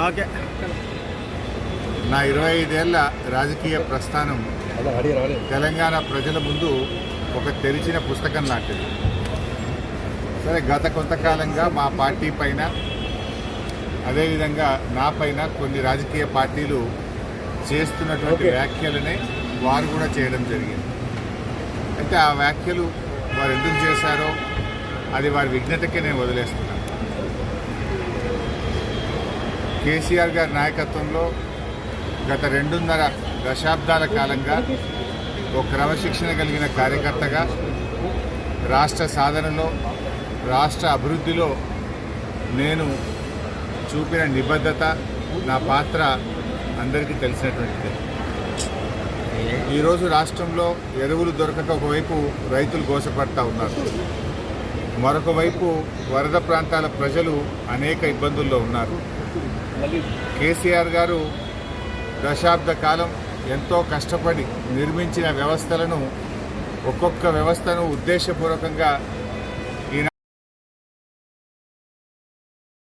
Okay. నా 25 ఏళ్ల రాజకీయ ప్రస్థానం తెలంగాణ ప్రజల ముందు ఒక తెరిచిన పుస్తకం లాంటిది. సరే, గత కొంతకాలంగా మా పార్టీ పైన అదేవిధంగా నా పైన కొన్ని రాజకీయ పార్టీలు చేస్తున్నటువంటి వ్యాఖ్యలనే వారు కూడా చేయడం జరిగింది. అయితే ఆ వ్యాఖ్యలు వారు ఎందుకు చేశారో అది వారి విఘ్నతకే నేను వదిలేస్తున్నాను. కేసీఆర్ గారి నాయకత్వంలో గత 2.5 దశాబ్దాల కాలంగా ఒక క్రమశిక్షణ కలిగిన కార్యకర్తగా రాష్ట్ర సాధనలో, రాష్ట్ర అభివృద్ధిలో నేను చూపిన నిబద్ధత, నా పాత్ర అందరికీ తెలిసినటువంటిదే. ఈరోజు రాష్ట్రంలో ఎరువులు దొరకక ఒకవైపు రైతులు గోసపడతా ఉన్నారు, మరొక వైపు వరద ప్రాంతాల ప్రజలు అనేక ఇబ్బందుల్లో ఉన్నారు. కేసీఆర్ గారు దశాబ్ద కాలం ఎంతో కష్టపడి నిర్మించిన వ్యవస్థలను, ఒక్కొక్క వ్యవస్థను ఉద్దేశపూర్వకంగా